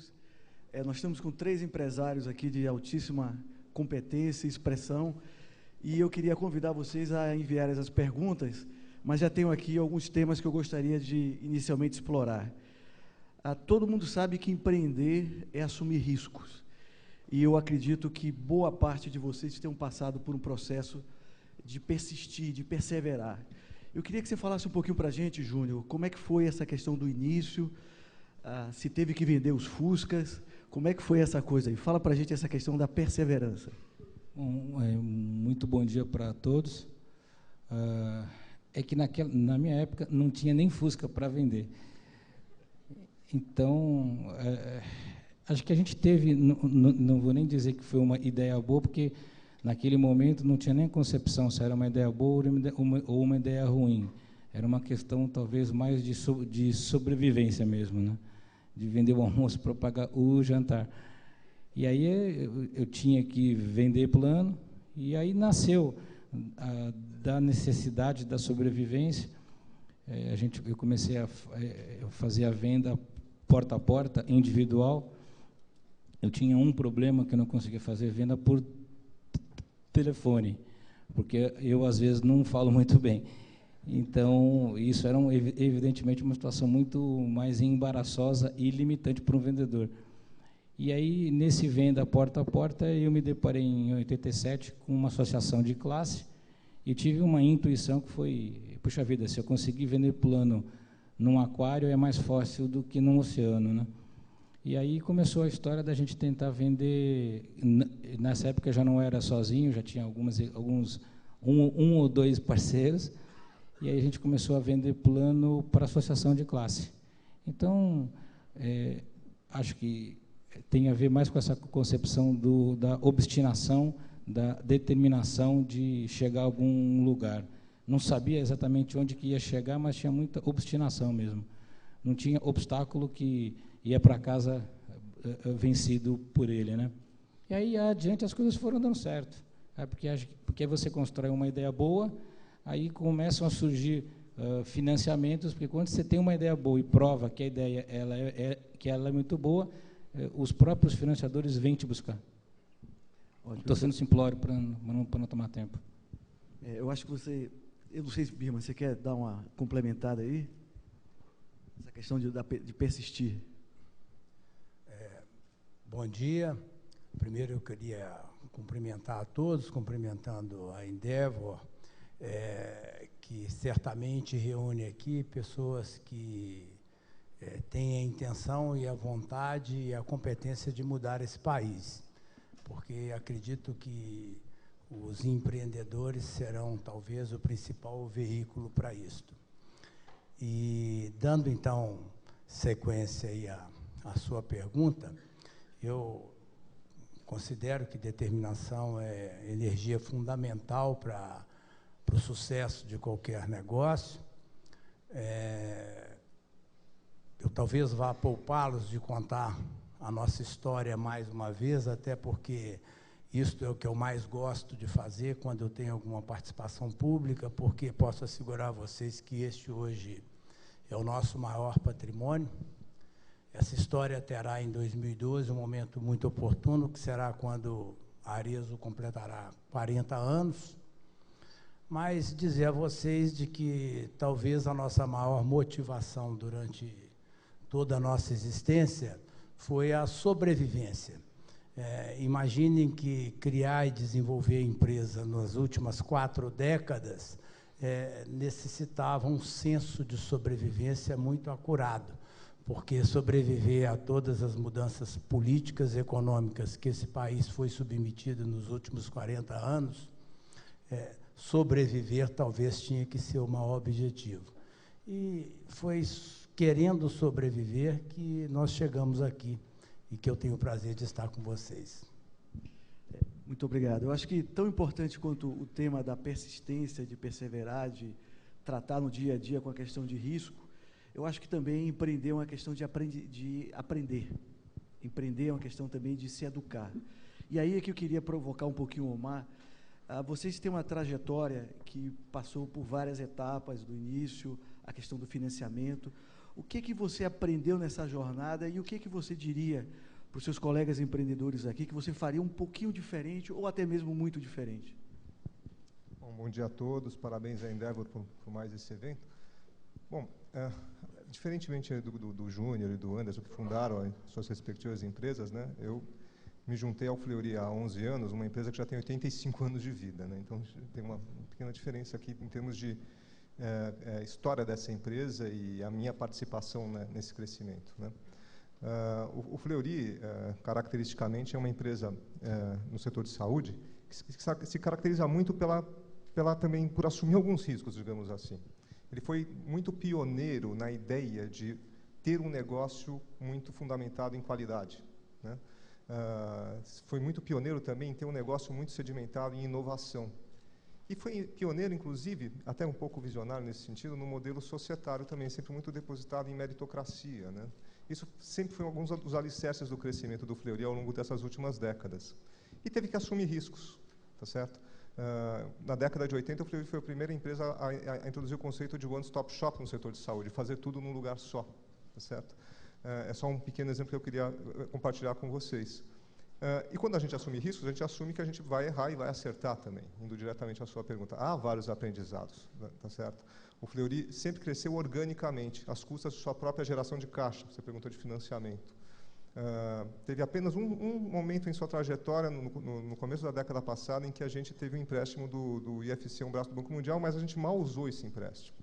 todos. Nós estamos com 3 empresários aqui de altíssima competência e expressão, e eu queria convidar vocês a enviarem as perguntas, mas já tenho aqui alguns temas que eu gostaria de inicialmente explorar. Todo mundo sabe que empreender é assumir riscos, e eu acredito que boa parte de vocês tenham passado por um processo de persistir, de perseverar. Eu queria que você falasse um pouquinho para a gente, Júnior, como é que foi essa questão do início, se teve que vender os Fuscas, como é que foi essa coisa aí? Fala para a gente essa questão da perseverança. Bom, muito bom dia para todos. É que na minha época não tinha nem Fusca para vender. Então, acho que a gente teve, não vou nem dizer que foi uma ideia boa, porque naquele momento não tinha nem concepção se era uma ideia boa ou uma ideia ruim. Era uma questão, talvez, mais de sobrevivência mesmo, né? De vender o almoço para pagar o jantar. E aí eu tinha que vender plano, e aí nasceu da necessidade da sobrevivência. Eu comecei a fazer a venda porta a porta, individual. Eu tinha um problema que eu não conseguia fazer venda por telefone, porque eu, às vezes, não falo muito bem. Então, isso era, evidentemente, uma situação muito mais embaraçosa e limitante para um vendedor. E aí, nesse venda porta a porta, eu me deparei, em 87, com uma associação de classe e tive uma intuição que foi, puxa vida, se eu conseguir vender plano num aquário, é mais fácil do que num oceano, né? E aí começou a história da gente tentar vender. Nessa época já não era sozinho, já tinha um ou dois parceiros, e aí a gente começou a vender plano para associação de classe. Então, acho que tem a ver mais com essa concepção da obstinação, da determinação de chegar a algum lugar. Não sabia exatamente onde que ia chegar, mas tinha muita obstinação mesmo. Não tinha obstáculo que ia para casa vencido por ele, né? E aí, adiante, as coisas foram dando certo. Porque você constrói uma ideia boa, aí começam a surgir financiamentos, porque quando você tem uma ideia boa e prova que a ideia ela é muito boa, os próprios financiadores vêm te buscar. Estou sendo simplório para não tomar tempo. Eu acho que você... Eu não sei, Birman, você quer dar uma complementada aí? Essa questão de persistir. Bom dia. Primeiro eu queria cumprimentar a todos, cumprimentando a Endeavor, que certamente reúne aqui pessoas que têm a intenção e a vontade e a competência de mudar esse país, porque acredito que os empreendedores serão talvez o principal veículo para isto. E dando então sequência aí à sua pergunta, eu considero que determinação é energia fundamental para o sucesso de qualquer negócio. Eu talvez vá poupá-los de contar a nossa história mais uma vez, até porque isto é o que eu mais gosto de fazer quando eu tenho alguma participação pública, porque posso assegurar a vocês que este hoje é o nosso maior patrimônio. Essa história terá em 2012 um momento muito oportuno, que será quando a Arezzo completará 40 anos, mas dizer a vocês de que talvez a nossa maior motivação durante toda a nossa existência foi a sobrevivência. Imaginem que criar e desenvolver a empresa nas últimas 4 décadas necessitava um senso de sobrevivência muito acurado, porque sobreviver a todas as mudanças políticas e econômicas que esse país foi submetido nos últimos 40 anos, sobreviver talvez tinha que ser o maior objetivo. E foi querendo sobreviver que nós chegamos aqui e que eu tenho o prazer de estar com vocês. Muito obrigado. Eu acho que tão importante quanto o tema da persistência, de perseverar, de tratar no dia a dia com a questão de risco, eu acho que também empreender é uma questão de aprender. Empreender é uma questão também de se educar. E aí é que eu queria provocar um pouquinho o Omar. Vocês têm uma trajetória que passou por várias etapas do início, a questão do financiamento. O que você aprendeu nessa jornada e o que você diria para os seus colegas empreendedores aqui que você faria um pouquinho diferente ou até mesmo muito diferente? Bom dia a todos, parabéns à Endeavor por mais esse evento. Bom, diferentemente do Júnior e do Anderson, que fundaram suas respectivas empresas, né, eu me juntei ao Fleury há 11 anos, uma empresa que já tem 85 anos de vida, né, então tem uma pequena diferença aqui em termos de história dessa empresa e a minha participação, né, nesse crescimento, né. O Fleury, caracteristicamente, é uma empresa no setor de saúde que se caracteriza muito também por assumir alguns riscos, digamos assim. Ele foi muito pioneiro na ideia de ter um negócio muito fundamentado em qualidade, né? Foi muito pioneiro também em ter um negócio muito sedimentado em inovação. E foi pioneiro, inclusive, até um pouco visionário nesse sentido, no modelo societário também, sempre muito depositado em meritocracia, né? Isso sempre foi alguns dos alicerces do crescimento do Fleury ao longo dessas últimas décadas. E teve que assumir riscos, tá certo? Na década de 80, o Fleury foi a primeira empresa a introduzir o conceito de one-stop shop no setor de saúde, fazer tudo num lugar só, tá certo? É só um pequeno exemplo que eu queria compartilhar com vocês. E quando a gente assume riscos, a gente assume que a gente vai errar e vai acertar também, indo diretamente à sua pergunta. Há vários aprendizados, tá certo? O Fleury sempre cresceu organicamente, às custas de sua própria geração de caixa. Você perguntou de financiamento. Teve apenas um momento em sua trajetória, no começo da década passada, em que a gente teve um empréstimo do IFC, um braço do Banco Mundial, mas a gente mal usou esse empréstimo.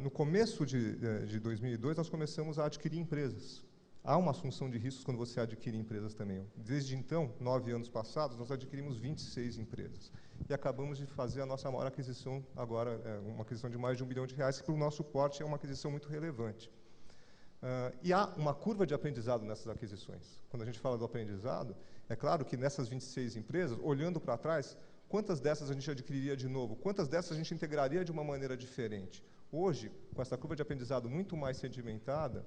No começo de 2002, nós começamos a adquirir empresas. Há uma assunção de riscos quando você adquire empresas também. Desde então, 9 anos passados, nós adquirimos 26 empresas. E acabamos de fazer a nossa maior aquisição agora, uma aquisição de mais de R$1 bilhão, que para o nosso porte é uma aquisição muito relevante. E há uma curva de aprendizado nessas aquisições. Quando a gente fala do aprendizado, é claro que nessas 26 empresas, olhando para trás, quantas dessas a gente adquiriria de novo? Quantas dessas a gente integraria de uma maneira diferente? Hoje, com essa curva de aprendizado muito mais sedimentada,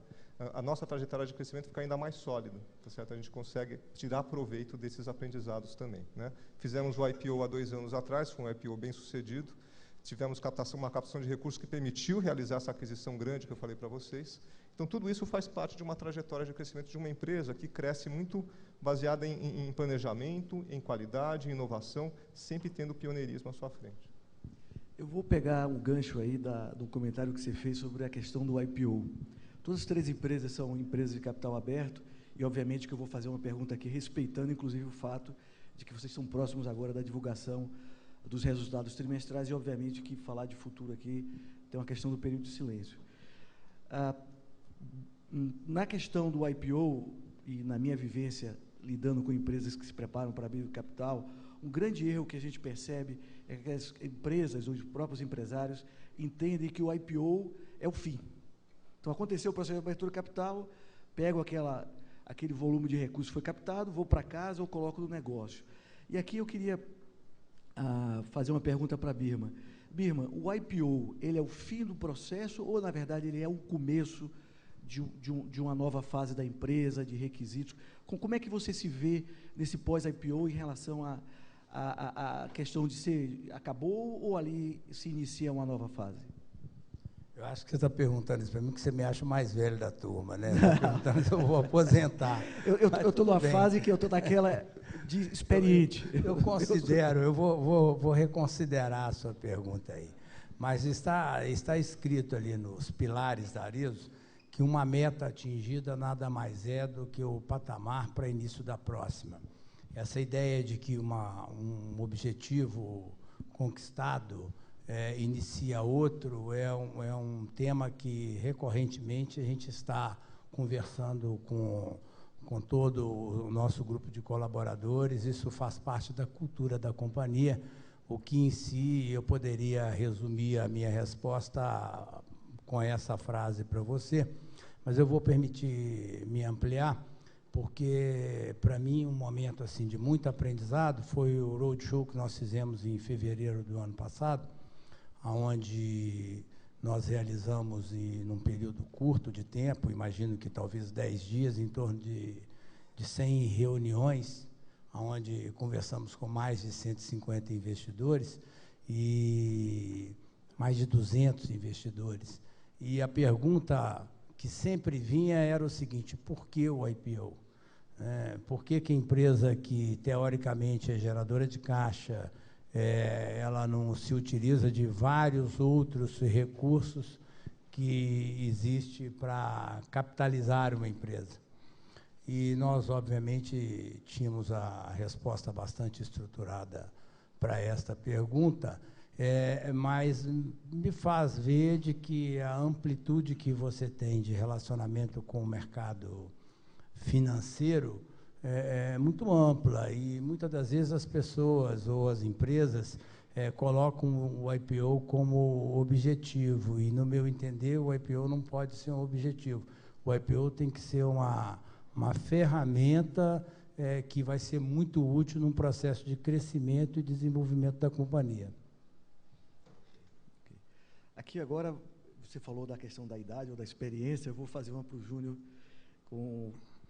a nossa trajetória de crescimento fica ainda mais sólida, tá certo? A gente consegue tirar proveito desses aprendizados também, né? Fizemos o IPO há 2 anos atrás, foi um IPO bem sucedido, tivemos uma captação de recursos que permitiu realizar essa aquisição grande que eu falei para vocês. Então, tudo isso faz parte de uma trajetória de crescimento de uma empresa que cresce muito baseada em planejamento, em qualidade, em inovação, sempre tendo pioneirismo à sua frente. Eu vou pegar um gancho aí do comentário que você fez sobre a questão do IPO. Todas as 3 empresas são empresas de capital aberto e, obviamente, que eu vou fazer uma pergunta aqui, respeitando, inclusive, o fato de que vocês estão próximos agora da divulgação dos resultados trimestrais e, obviamente, que falar de futuro aqui tem uma questão do período de silêncio. Na questão do IPO e na minha vivência lidando com empresas que se preparam para abrir o capital, um grande erro que a gente percebe é que as empresas ou os próprios empresários entendem que o IPO é o fim. Então, aconteceu o processo de abertura de capital, pego aquele volume de recursos que foi captado, vou para casa ou coloco no negócio. E aqui eu queria fazer uma pergunta para a Birma. Birma, o IPO, ele é o fim do processo ou, na verdade, ele é o começo de uma nova fase da empresa, de requisitos? Como é que você se vê nesse pós-IPO em relação à questão de se acabou ou ali se inicia uma nova fase? Eu acho que você está perguntando isso para mim, que você me acha o mais velho da turma, né? Está perguntando se eu vou aposentar. Eu estou numa fase que eu estou naquela de experiente. Eu considero, eu vou reconsiderar a sua pergunta aí. Mas está escrito ali nos pilares da Arezzo que uma meta atingida nada mais é do que o patamar para início da próxima. Essa ideia de que um objetivo conquistado inicia outro é um tema que recorrentemente a gente está conversando com todo o nosso grupo de colaboradores. Isso faz parte da cultura da companhia, o que em si eu poderia resumir a minha resposta com essa frase para você, mas eu vou permitir me ampliar, porque para mim um momento assim de muito aprendizado foi o roadshow que nós fizemos em fevereiro do ano passado, onde nós realizamos num período curto de tempo, imagino que talvez 10 dias, em torno de 100 reuniões, onde conversamos com mais de 150 investidores e mais de 200 investidores. E a pergunta que sempre vinha era o seguinte: por que o IPO? Por que a empresa que, teoricamente, é geradora de caixa, ela não se utiliza de vários outros recursos que existe para capitalizar uma empresa? E nós, obviamente, tínhamos a resposta bastante estruturada para esta pergunta, mas me faz ver de que a amplitude que você tem de relacionamento com o mercado financeiro é muito ampla, e muitas das vezes as pessoas ou as empresas colocam o IPO como objetivo, e, no meu entender, o IPO não pode ser um objetivo. O IPO tem que ser uma ferramenta que vai ser muito útil num processo de crescimento e desenvolvimento da companhia. Aqui agora, você falou da questão da idade ou da experiência, eu vou fazer uma para o Júnior,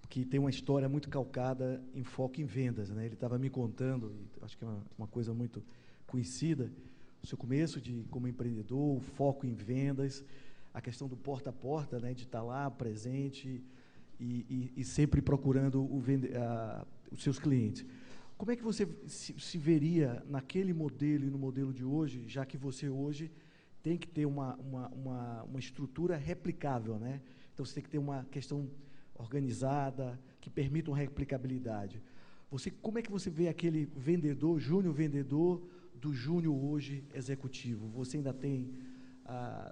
que tem uma história muito calcada em foco em vendas, né? Ele estava me contando, e acho que é uma coisa muito conhecida, o seu começo como empreendedor, o foco em vendas, a questão do porta a porta, né? De estar lá presente e sempre procurando os seus clientes. Como é que você se veria naquele modelo e no modelo de hoje, já que você hoje tem que ter uma estrutura replicável, né? Então, você tem que ter uma questão organizada, que permita uma replicabilidade. Como é que você vê aquele vendedor, júnior vendedor, do júnior hoje executivo? Você ainda tem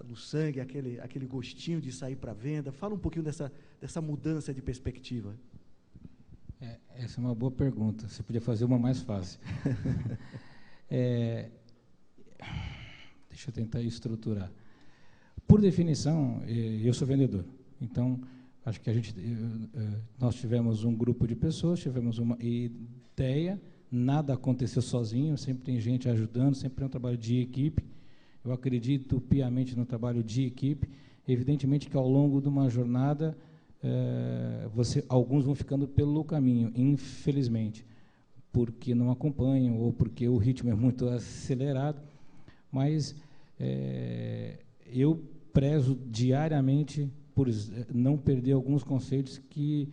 no sangue aquele gostinho de sair para a venda? Fala um pouquinho dessa mudança de perspectiva. Essa é uma boa pergunta. Você podia fazer uma mais fácil. Deixa eu tentar estruturar. Por definição, eu sou vendedor. Então, acho que nós tivemos um grupo de pessoas, tivemos uma ideia, nada aconteceu sozinho, sempre tem gente ajudando, sempre é um trabalho de equipe. Eu acredito piamente no trabalho de equipe. Evidentemente que, ao longo de uma jornada, alguns vão ficando pelo caminho, infelizmente, porque não acompanham ou porque o ritmo é muito acelerado. Mas eu prezo diariamente por não perder alguns conceitos que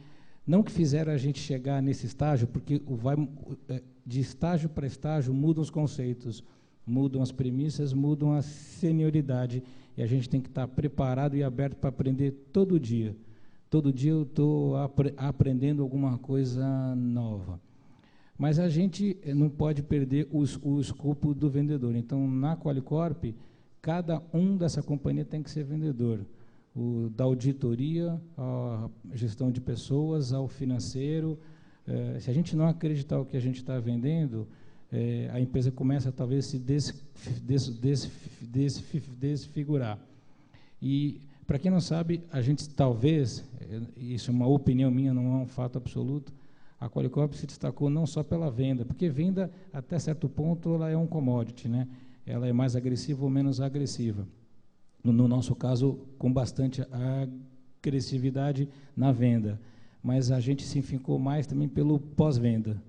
fizeram a gente chegar nesse estágio, porque de estágio para estágio mudam os conceitos, mudam as premissas, mudam a senioridade, e a gente tem que estar preparado e aberto para aprender todo dia. Todo dia eu estou aprendendo alguma coisa nova. Mas a gente não pode perder o escopo do vendedor. Então, na Qualicorp, cada um dessa companhia tem que ser vendedor. Da auditoria, à gestão de pessoas, ao financeiro. Se a gente não acreditar o que a gente está vendendo, a empresa começa talvez a se desfigurar. E, para quem não sabe, a gente talvez, isso é uma opinião minha, não é um fato absoluto, a Qualicorp se destacou não só pela venda, porque venda, até certo ponto, ela é um commodity, né? Ela é mais agressiva ou menos agressiva. No nosso caso, com bastante agressividade na venda. Mas a gente se enfincou mais também pelo pós-venda.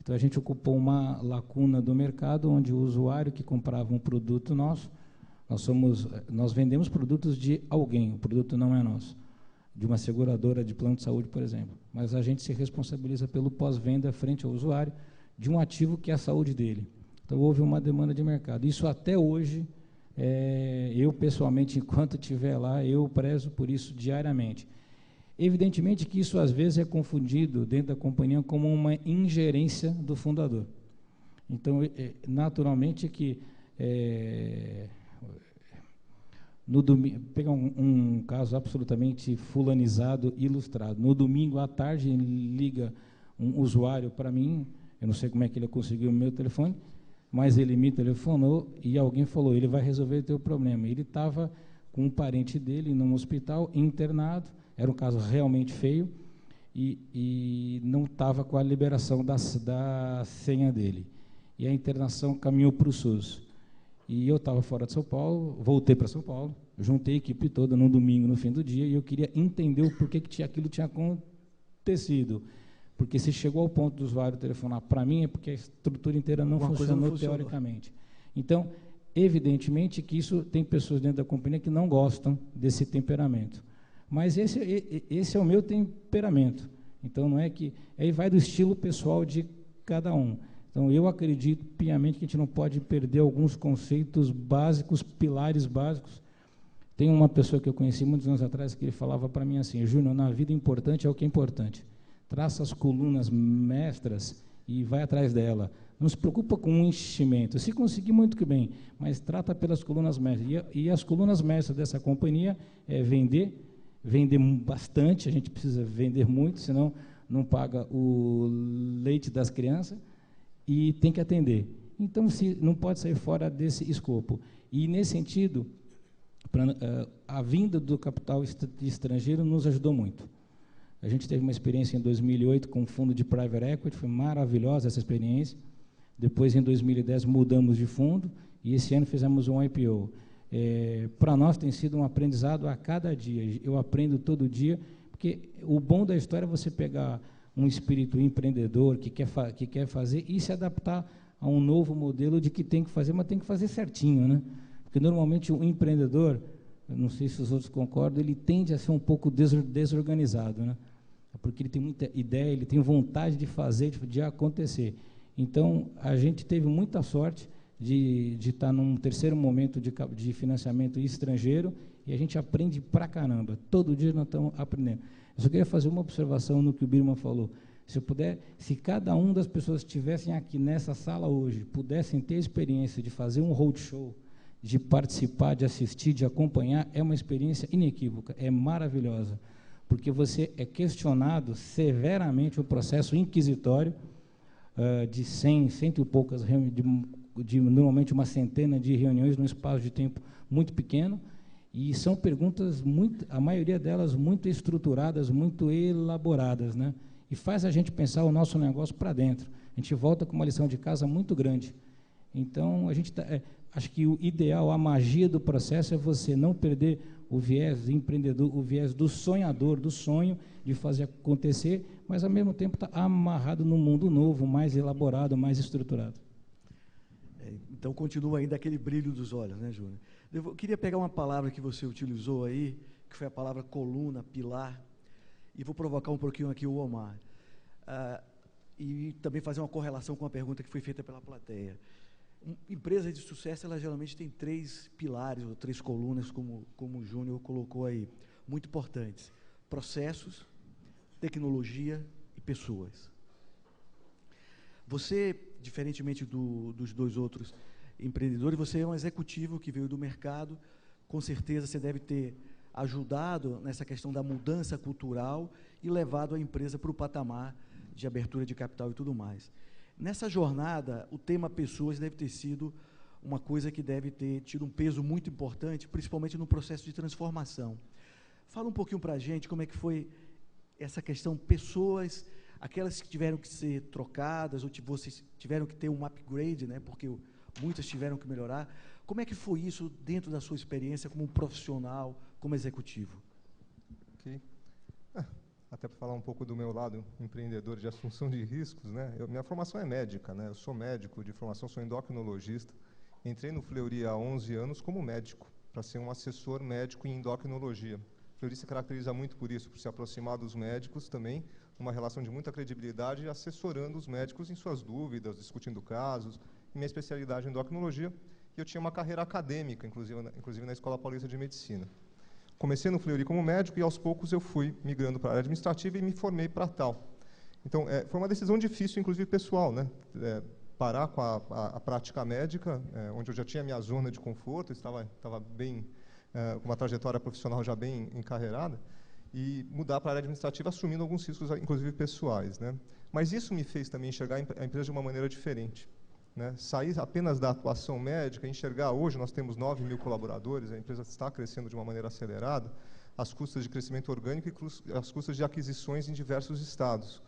Então, a gente ocupou uma lacuna do mercado, onde o usuário que comprava um produto nosso, nós vendemos produtos de alguém, o produto não é nosso, de uma seguradora de plano de saúde, por exemplo. Mas a gente se responsabiliza pelo pós-venda frente ao usuário de um ativo que é a saúde dele. Então, houve uma demanda de mercado. Isso até hoje, eu pessoalmente, enquanto estiver lá, eu prezo por isso diariamente. Evidentemente que isso, às vezes, é confundido dentro da companhia como uma ingerência do fundador. Então, naturalmente que... No domingo, pegar um caso absolutamente fulanizado, ilustrado. No domingo à tarde, liga um usuário para mim, eu não sei como é que ele conseguiu o meu telefone, mas ele me telefonou e alguém falou, ele vai resolver o teu problema. Ele estava com um parente dele num hospital, internado, era um caso realmente feio, e não estava com a liberação da senha dele. E a internação caminhou para o SUS. E eu estava fora de São Paulo, voltei para São Paulo, juntei a equipe toda num domingo, no fim do dia, e eu queria entender o porquê que aquilo tinha acontecido. Porque se chegou ao ponto do usuário telefonar para mim, é porque a estrutura inteira não funcionou teoricamente. Então, evidentemente que isso tem pessoas dentro da companhia que não gostam desse temperamento. Mas esse é o meu temperamento. Então, não é que... Aí vai do estilo pessoal de cada um. Então, eu acredito piamente que a gente não pode perder alguns conceitos básicos, pilares básicos. Tem uma pessoa que eu conheci muitos anos atrás que ele falava para mim assim: Júnior, na vida importante é o que é importante. Traça as colunas mestras e vai atrás dela. Não se preocupa com o enchimento. Se conseguir, muito que bem, mas trata pelas colunas mestras. E as colunas mestras dessa companhia é vender bastante, a gente precisa vender muito, senão não paga o leite das crianças, e tem que atender. Então, não pode sair fora desse escopo. E, nesse sentido, a vinda do capital estrangeiro nos ajudou muito. A gente teve uma experiência em 2008 com um fundo de private equity, foi maravilhosa essa experiência. Depois, em 2010, mudamos de fundo, e esse ano fizemos um IPO. Para nós tem sido um aprendizado a cada dia. Eu aprendo todo dia, porque o bom da história é você pegar um espírito empreendedor que quer fazer e se adaptar a um novo modelo de que tem que fazer, mas tem que fazer certinho, né? Porque normalmente o empreendedor, eu não sei se os outros concordam, ele tende a ser um pouco desorganizado, né? Porque ele tem muita ideia, ele tem vontade de fazer, de acontecer. Então, a gente teve muita sorte de estar num terceiro momento de financiamento estrangeiro, e a gente aprende pra caramba. Todo dia nós estamos aprendendo. Eu só queria fazer uma observação no que o Birman falou. Se cada uma das pessoas que estivessem aqui nessa sala hoje pudessem ter a experiência de fazer um roadshow, de participar, de assistir, de acompanhar, é uma experiência inequívoca, é maravilhosa, porque você é questionado severamente, um processo inquisitório, de 100 e poucas reuniões, normalmente uma centena de reuniões num espaço de tempo muito pequeno, e são perguntas, a maioria delas muito estruturadas, muito elaboradas, né? E faz a gente pensar o nosso negócio para dentro. A gente volta com uma lição de casa muito grande. Então, acho que o ideal, a magia do processo é você não perder o viés do empreendedor, o viés do sonhador, do sonho de fazer acontecer, mas, ao mesmo tempo, está amarrado num mundo novo, mais elaborado, mais estruturado. Então, continua ainda aquele brilho dos olhos, né, Júnior? Eu queria pegar uma palavra que você utilizou aí, que foi a palavra coluna, pilar, e vou provocar um pouquinho aqui o Omar. E também fazer uma correlação com a pergunta que foi feita pela plateia. Empresa de sucesso, ela geralmente tem 3 pilares, ou 3 colunas, como o Júnior colocou aí, muito importantes: processos, tecnologia e pessoas. Você, diferentemente dos 2 outros empreendedores, você é um executivo que veio do mercado, com certeza você deve ter ajudado nessa questão da mudança cultural e levado a empresa para o patamar de abertura de capital e tudo mais. Nessa jornada, o tema pessoas deve ter sido uma coisa que deve ter tido um peso muito importante, principalmente no processo de transformação. Fala um pouquinho para a gente como é que foi essa questão pessoas, aquelas que tiveram que ser trocadas, ou vocês tiveram que ter um upgrade, né, porque muitas tiveram que melhorar. Como é que foi isso dentro da sua experiência como profissional, como executivo? Ok. Até para falar um pouco do meu lado empreendedor de assunção de riscos, né? Minha formação é médica, né? Eu sou médico de formação, sou endocrinologista. Entrei no Fleury há 11 anos como médico, para ser um assessor médico em endocrinologia. O Fleury se caracteriza muito por isso, por se aproximar dos médicos também, uma relação de muita credibilidade, assessorando os médicos em suas dúvidas, discutindo casos. Minha especialidade é endocrinologia, e eu tinha uma carreira acadêmica, inclusive na Escola Paulista de Medicina. Comecei no Fleury como médico e, aos poucos, eu fui migrando para a área administrativa e me formei para tal. Então, foi uma decisão difícil, inclusive pessoal, né? Parar com a prática médica, onde eu já tinha minha zona de conforto, estava bem, com uma trajetória profissional já bem encarreirada, e mudar para a área administrativa, assumindo alguns riscos, inclusive pessoais, né? Mas isso me fez também enxergar a empresa de uma maneira diferente, né? Sair apenas da atuação médica, enxergar hoje, nós temos 9.000 colaboradores, a empresa está crescendo de uma maneira acelerada, às custas de crescimento orgânico e às custas de aquisições em diversos estados.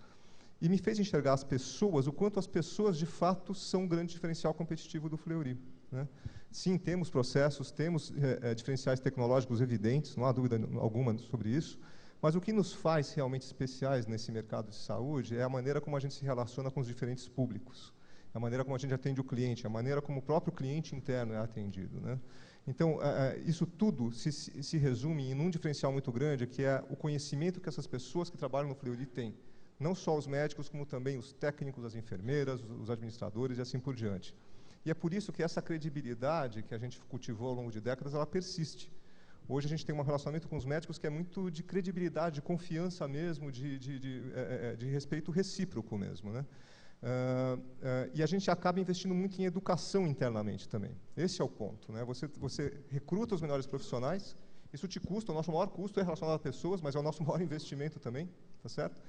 E me fez enxergar as pessoas, o quanto as pessoas, de fato, são um grande diferencial competitivo do Fleury, né? Sim, temos processos, temos diferenciais tecnológicos evidentes, não há dúvida alguma sobre isso, mas o que nos faz realmente especiais nesse mercado de saúde é a maneira como a gente se relaciona com os diferentes públicos, a maneira como a gente atende o cliente, a maneira como o próprio cliente interno é atendido, né? Então, isso tudo se resume em um diferencial muito grande, que é o conhecimento que essas pessoas que trabalham no Fleury têm. Não só os médicos, como também os técnicos, as enfermeiras, os administradores e assim por diante. E é por isso que essa credibilidade que a gente cultivou ao longo de décadas, ela persiste. Hoje a gente tem um relacionamento com os médicos que é muito de credibilidade, de confiança mesmo, de respeito recíproco mesmo, né? E a gente acaba investindo muito em educação internamente também. Esse é o ponto, né? Você recruta os melhores profissionais, isso te custa, o nosso maior custo é relacionado a pessoas, mas é o nosso maior investimento também, tá certo?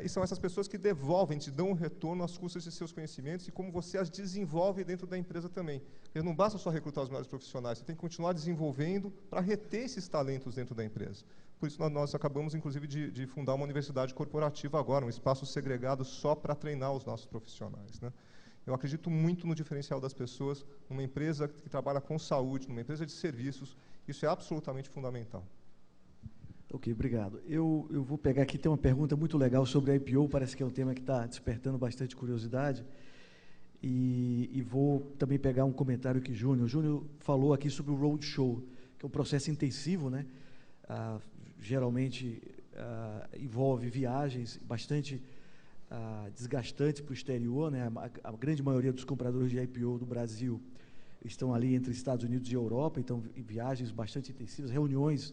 E são essas pessoas que devolvem, te dão um retorno às custas de seus conhecimentos e como você as desenvolve dentro da empresa também. Porque não basta só recrutar os melhores profissionais, você tem que continuar desenvolvendo para reter esses talentos dentro da empresa. Por isso, nós acabamos, inclusive, de fundar uma universidade corporativa agora, um espaço segregado só para treinar os nossos profissionais, né? Eu acredito muito no diferencial das pessoas, numa empresa que trabalha com saúde, numa empresa de serviços, isso é absolutamente fundamental. Ok, obrigado. Eu vou pegar aqui, tem uma pergunta muito legal sobre a IPO, parece que é um tema que está despertando bastante curiosidade, e vou também pegar um comentário que o Júnior falou aqui sobre o roadshow, que é um processo intensivo, né? Geralmente envolve viagens bastante desgastantes para o exterior, né? A grande maioria dos compradores de IPO do Brasil estão ali entre Estados Unidos e Europa, então viagens bastante intensivas, reuniões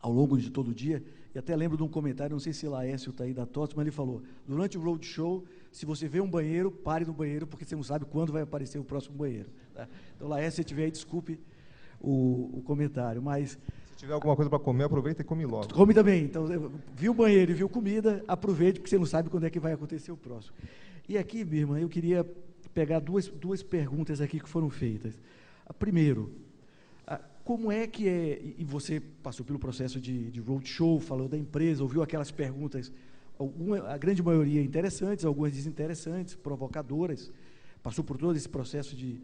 ao longo de todo o dia, e até lembro de um comentário, não sei se Laércio está aí da TOTS, mas ele falou, durante o roadshow, se você vê um banheiro, pare no banheiro, porque você não sabe quando vai aparecer o próximo banheiro. Tá? Então, Laércio, se tiver aí, desculpe o comentário, mas... Se tiver alguma coisa para comer, aproveita e come logo. Come também. Então, viu o banheiro e viu comida, aproveite, porque você não sabe quando é que vai acontecer o próximo. E aqui, Birman, eu queria pegar duas perguntas aqui que foram feitas. Primeiro, como é que é, e você passou pelo processo de roadshow, falou da empresa, ouviu aquelas perguntas, a grande maioria interessantes, algumas desinteressantes, provocadoras, passou por todo esse processo de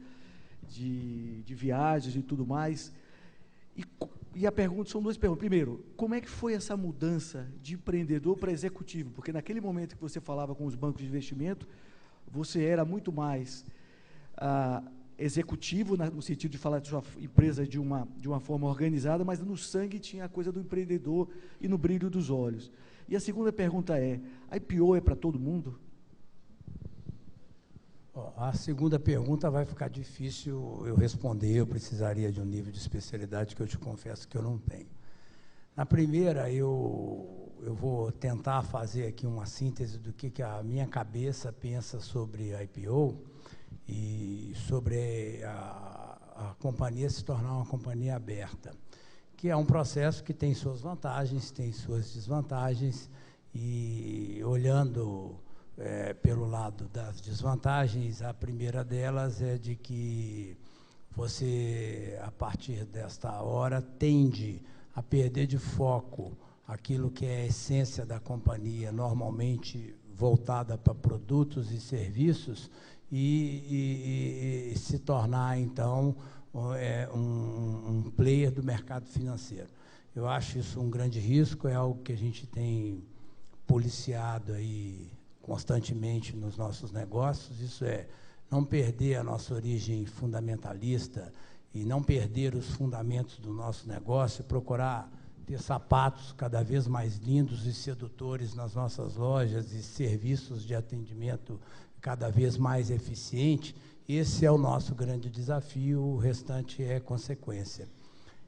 viagens e tudo mais, e a pergunta, são duas perguntas. Primeiro, como é que foi essa mudança de empreendedor para executivo? Porque naquele momento que você falava com os bancos de investimento, você era muito mais executivo, no sentido de falar de sua empresa de uma forma organizada, mas no sangue tinha a coisa do empreendedor e no brilho dos olhos. E a segunda pergunta é, a IPO é para todo mundo? A segunda pergunta vai ficar difícil eu responder, eu precisaria de um nível de especialidade que eu te confesso que eu não tenho. Na primeira, eu vou tentar fazer aqui uma síntese do que a minha cabeça pensa sobre a IPO, e sobre a companhia se tornar uma companhia aberta, que é um processo que tem suas vantagens, tem suas desvantagens, e olhando pelo lado das desvantagens, a primeira delas é de que você, a partir desta hora, tende a perder de foco aquilo que é a essência da companhia, normalmente voltada para produtos e serviços, e se tornar, então, um player do mercado financeiro. Eu acho isso um grande risco, é algo que a gente tem policiado aí constantemente nos nossos negócios, isso é não perder a nossa origem fundamentalista e não perder os fundamentos do nosso negócio, procurar ter sapatos cada vez mais lindos e sedutores nas nossas lojas e serviços de atendimento cada vez mais eficiente. Esse é o nosso grande desafio, o restante é consequência.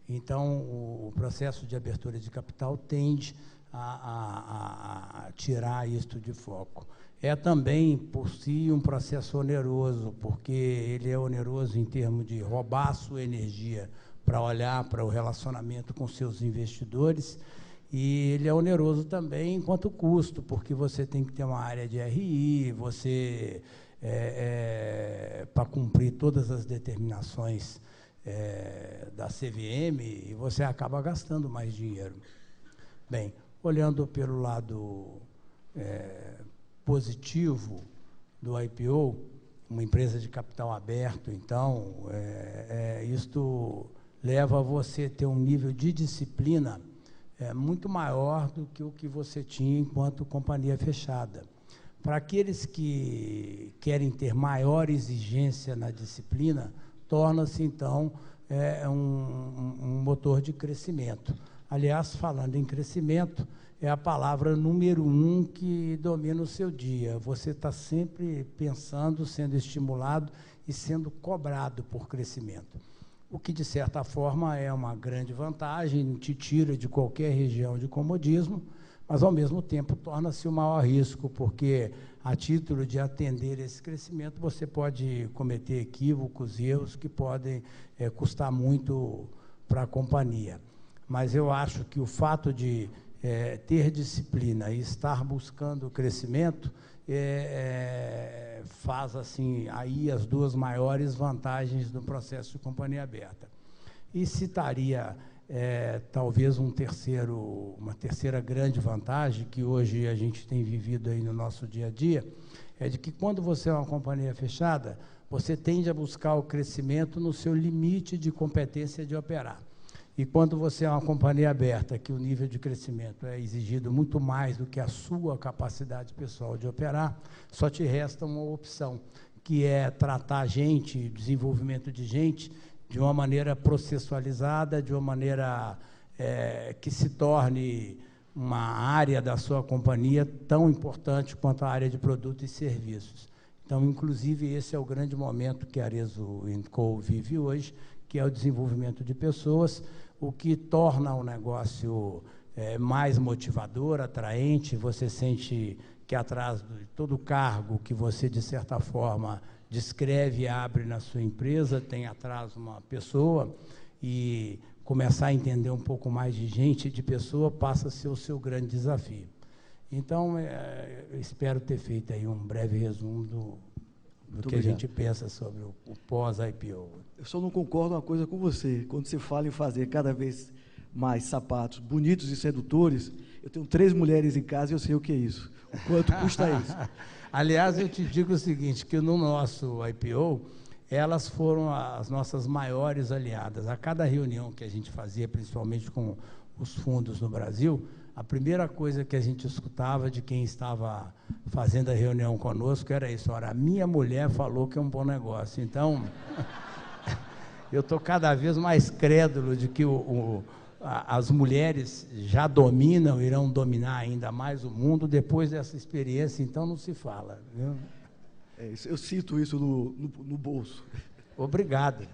Então, o processo de abertura de capital tende a tirar isto de foco. É também, por si, um processo oneroso, porque ele é oneroso em termos de roubar sua energia para olhar para o relacionamento com seus investidores, e ele é oneroso também enquanto custo, porque você tem que ter uma área de RI, você, para cumprir todas as determinações da CVM, e você acaba gastando mais dinheiro. Bem, olhando pelo lado positivo do IPO, uma empresa de capital aberto, então, isto leva você a ter um nível de disciplina muito maior do que o que você tinha enquanto companhia fechada. Para aqueles que querem ter maior exigência na disciplina, torna-se, então, um motor de crescimento. Aliás, falando em crescimento, é a palavra número 1 que domina o seu dia. Você está sempre pensando, sendo estimulado e sendo cobrado por crescimento. O que, de certa forma, é uma grande vantagem, te tira de qualquer região de comodismo, mas, ao mesmo tempo, torna-se o maior risco, porque, a título de atender esse crescimento, você pode cometer equívocos e erros que podem custar muito para a companhia. Mas eu acho que o fato de ter disciplina e estar buscando o crescimento faz assim aí as duas maiores vantagens do processo de companhia aberta. E citaria talvez uma terceira grande vantagem que hoje a gente tem vivido aí no nosso dia a dia, é de que quando você é uma companhia fechada, você tende a buscar o crescimento no seu limite de competência de operar. E quando você é uma companhia aberta, que o nível de crescimento é exigido muito mais do que a sua capacidade pessoal de operar, só te resta uma opção, que é tratar gente, desenvolvimento de gente, de uma maneira processualizada, de uma maneira que se torne uma área da sua companhia tão importante quanto a área de produtos e serviços. Então, inclusive, esse é o grande momento que a Arezzo & Co vive hoje, que é o desenvolvimento de pessoas, o que torna o negócio mais motivador, atraente. Você sente que atrás de todo cargo que você, de certa forma, descreve e abre na sua empresa, tem atrás uma pessoa, e começar a entender um pouco mais de gente e de pessoa passa a ser o seu grande desafio. Então, eu espero ter feito aí um breve resumo do que a gente pensa sobre o pós-IPO. Eu só não concordo uma coisa com você. Quando você fala em fazer cada vez mais sapatos bonitos e sedutores, eu tenho 3 mulheres em casa e eu sei o que é isso. O quanto custa isso. Aliás, eu te digo o seguinte, que no nosso IPO, elas foram as nossas maiores aliadas. A cada reunião que a gente fazia, principalmente com os fundos no Brasil, a primeira coisa que a gente escutava de quem estava fazendo a reunião conosco era isso: ora, a minha mulher falou que é um bom negócio. Então, eu estou cada vez mais crédulo de que as mulheres já dominam, irão dominar ainda mais o mundo depois dessa experiência, então não se fala. Viu? Eu sinto isso no bolso. Obrigado.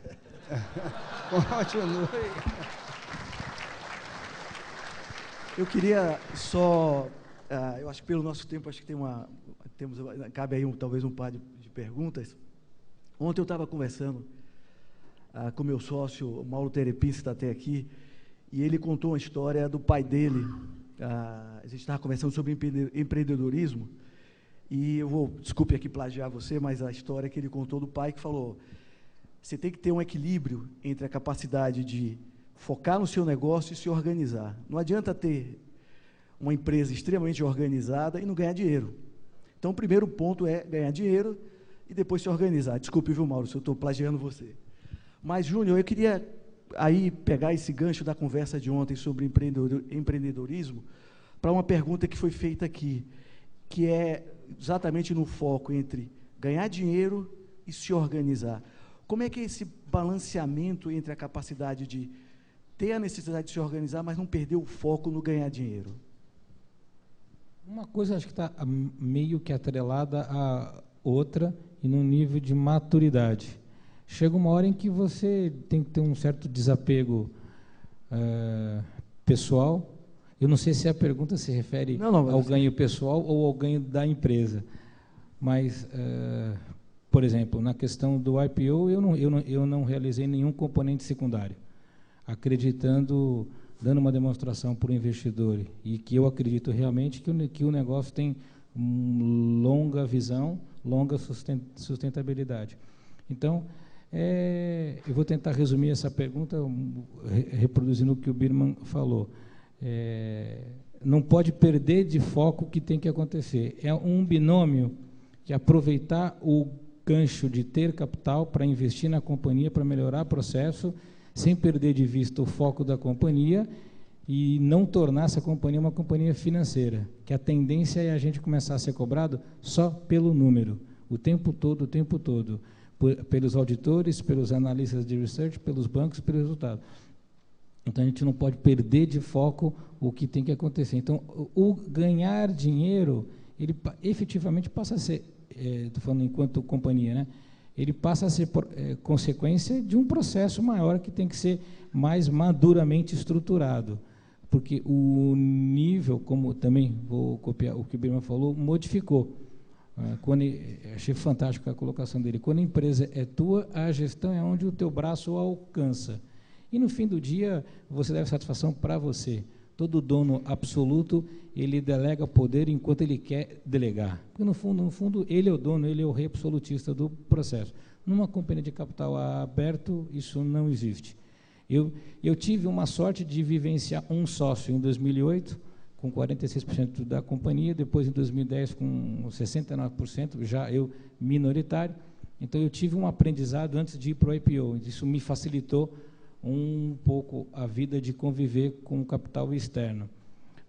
Continue. Eu queria só, eu acho que pelo nosso tempo, acho que cabe aí talvez um par de perguntas. Ontem eu estava conversando com meu sócio, Mauro Terepin, que está até aqui, e ele contou uma história do pai dele. A gente estava conversando sobre empreendedorismo, e desculpe aqui plagiar você, mas a história que ele contou do pai que falou: você tem que ter um equilíbrio entre a capacidade de focar no seu negócio e se organizar. Não adianta ter uma empresa extremamente organizada e não ganhar dinheiro. Então, o primeiro ponto é ganhar dinheiro e depois se organizar. Desculpe, viu, Mauro, se eu estou plagiando você. Mas, Júnior, eu queria aí pegar esse gancho da conversa de ontem sobre empreendedorismo para uma pergunta que foi feita aqui, que é exatamente no foco entre ganhar dinheiro e se organizar. Como é que é esse balanceamento entre a capacidade de ter a necessidade de se organizar, mas não perder o foco no ganhar dinheiro? Uma coisa acho que está meio que atrelada à outra e num nível de maturidade. Chega uma hora em que você tem que ter um certo desapego pessoal. Eu não sei se a pergunta se refere ao ganho pessoal ou ao ganho da empresa, mas, por exemplo, na questão do IPO, eu não realizei nenhum componente secundário, acreditando, dando uma demonstração para o investidor, e que eu acredito realmente que o negócio tem longa visão, longa sustentabilidade. Então, eu vou tentar resumir essa pergunta reproduzindo o que o Birman falou. Não pode perder de foco o que tem que acontecer. É um binômio que aproveitar o gancho de ter capital para investir na companhia, para melhorar o processo, sem perder de vista o foco da companhia e não tornar essa companhia uma companhia financeira, que a tendência é a gente começar a ser cobrado só pelo número, o tempo todo, pelos auditores, pelos analistas de research, pelos bancos, pelo resultado. Então, a gente não pode perder de foco o que tem que acontecer. Então, o ganhar dinheiro, ele efetivamente passa a ser, estou falando enquanto companhia, né? Ele passa a ser consequência de um processo maior que tem que ser mais maduramente estruturado. Porque o nível, como também vou copiar o que o Birman falou, modificou. Achei fantástica a colocação dele. Quando a empresa é tua, a gestão é onde o teu braço alcança. E no fim do dia, você deve satisfação para você. Todo dono absoluto, ele delega poder enquanto ele quer delegar. Porque no fundo, ele é o dono, ele é o rei absolutista do processo. Numa companhia de capital aberto, isso não existe. Eu tive uma sorte de vivenciar um sócio em 2008, com 46% da companhia, depois em 2010 com 69%, já eu minoritário. Então, eu tive um aprendizado antes de ir para o IPO. Isso me facilitou um pouco a vida de conviver com o capital externo.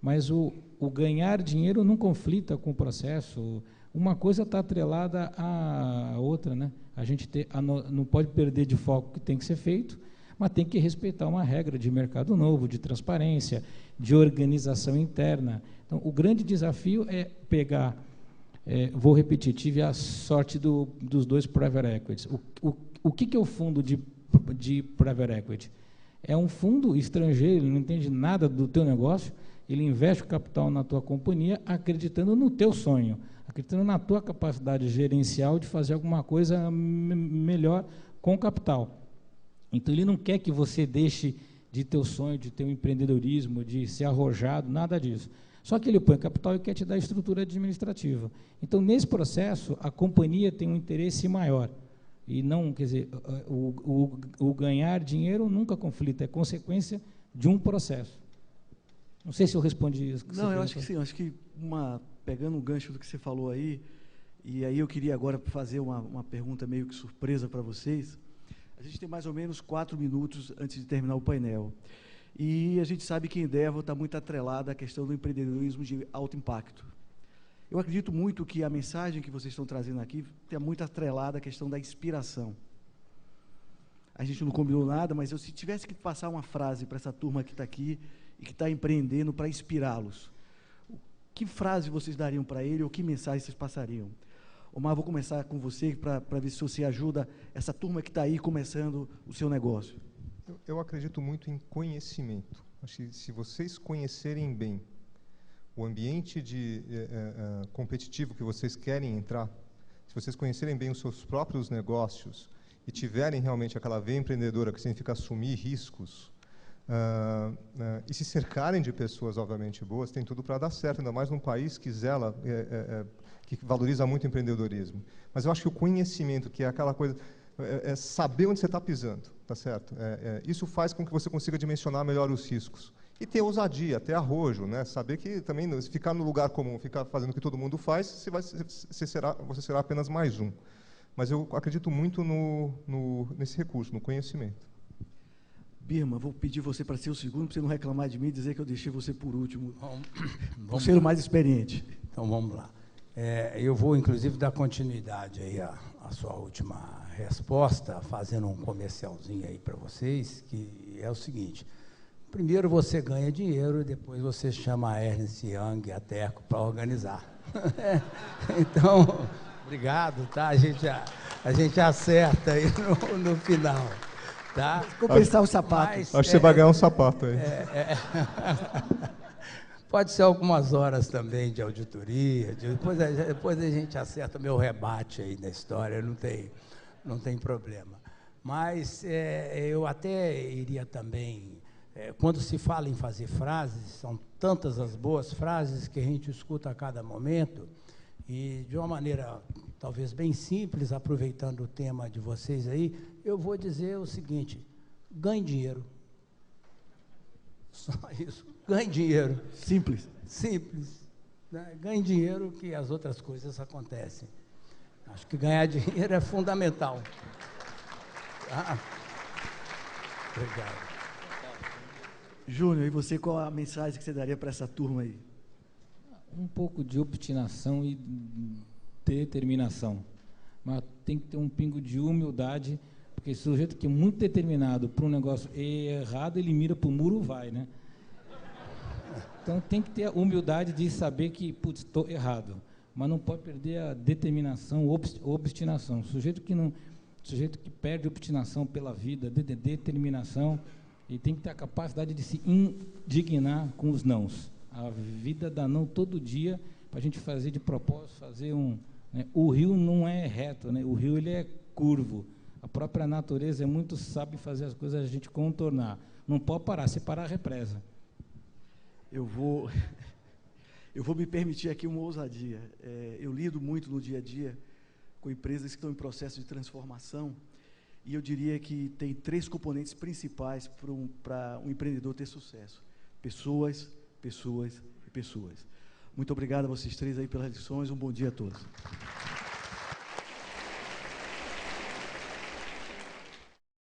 Mas o ganhar dinheiro não conflita com o processo. Uma coisa está atrelada à outra, né? A gente não pode perder de foco o que tem que ser feito, mas tem que respeitar uma regra de mercado novo, de transparência, de organização interna. Então, o grande desafio é pegar, vou repetir, tive a sorte dos dois private equities. O que é o fundo de private equity? É um fundo estrangeiro, ele não entende nada do teu negócio, ele investe o capital na tua companhia acreditando no teu sonho, acreditando na tua capacidade gerencial de fazer alguma coisa melhor com o capital. Então, ele não quer que você deixe de ter o sonho, de ter um empreendedorismo, de ser arrojado, nada disso. Só que ele põe capital e quer te dar estrutura administrativa. Então, nesse processo, a companhia tem um interesse maior. E não, quer dizer, o ganhar dinheiro nunca conflita, é consequência de um processo. Não sei se eu respondi isso. Não, eu acho que sim. Eu acho que, pegando um gancho do que você falou aí, e aí eu queria agora fazer uma pergunta meio que surpresa para vocês. A gente tem mais ou menos 4 minutos antes de terminar o painel. E a gente sabe que a Endeavor está muito atrelada à questão do empreendedorismo de alto impacto. Eu acredito muito que a mensagem que vocês estão trazendo aqui está muito atrelada à questão da inspiração. A gente não combinou nada, mas se tivesse que passar uma frase para essa turma que está aqui e que está empreendendo para inspirá-los, que frase vocês dariam para ele ou que mensagem vocês passariam? Omar, vou começar com você para ver se você ajuda essa turma que está aí começando o seu negócio. Eu acredito muito em conhecimento. Acho que se vocês conhecerem bem o ambiente competitivo que vocês querem entrar, se vocês conhecerem bem os seus próprios negócios e tiverem realmente aquela veia empreendedora, que significa assumir riscos, e se cercarem de pessoas, obviamente, boas, tem tudo para dar certo, ainda mais num país que zela, que valoriza muito o empreendedorismo. Mas eu acho que o conhecimento, que é aquela coisa, saber onde você está pisando, tá certo? Isso faz com que você consiga dimensionar melhor os riscos. E ter ousadia, ter arrojo, né? Saber que também, se ficar no lugar comum, ficar fazendo o que todo mundo faz, você será apenas mais um. Mas eu acredito muito nesse recurso, no conhecimento. Birman, vou pedir você para ser o segundo, para você não reclamar de mim e dizer que eu deixei você por último, por ser o mais experiente. Então, vamos lá. Eu vou, inclusive, dar continuidade aí à sua última resposta, fazendo um comercialzinho aí para vocês, que é o seguinte: primeiro você ganha dinheiro e depois você chama a Ernst Young e a Teco para organizar. Então, obrigado, tá? A gente acerta aí no final, tá? Compensar o sapato. Acho que você vai ganhar um sapato aí. Pode ser algumas horas também de auditoria, depois a gente acerta meu rebate aí na história, não tem problema. Mas eu até iria também, quando se fala em fazer frases, são tantas as boas frases que a gente escuta a cada momento, e de uma maneira talvez bem simples, aproveitando o tema de vocês aí, eu vou dizer o seguinte: ganhe dinheiro. Só isso. Ganhe dinheiro. Simples. Simples. Né? Ganhe dinheiro que as outras coisas acontecem. Acho que ganhar dinheiro é fundamental. Tá? Obrigado. Júnior, e você, qual a mensagem que você daria para essa turma aí? Um pouco de obstinação e determinação. mas tem que ter um pingo de humildade, porque esse sujeito que é muito determinado para um negócio errado, ele mira para o muro, vai, né? Então tem que ter a humildade de saber que, putz, estou errado, mas não pode perder a determinação, obstinação. Sujeito que perde a obstinação pela vida, determinação, e tem que ter a capacidade de se indignar com os nãos. A vida dá não todo dia, para a gente fazer de propósito, fazer um... Né? O rio não é reto, né? O rio ele é curvo. A própria natureza é muito sabe fazer as coisas a gente contornar. Não pode parar, se parar, represa. Eu vou me permitir aqui uma ousadia. Eu lido muito no dia a dia com empresas que estão em processo de transformação, e eu diria que tem 3 componentes principais para um empreendedor ter sucesso: pessoas, pessoas e pessoas. Muito obrigado a vocês 3 aí pelas lições, um bom dia a todos.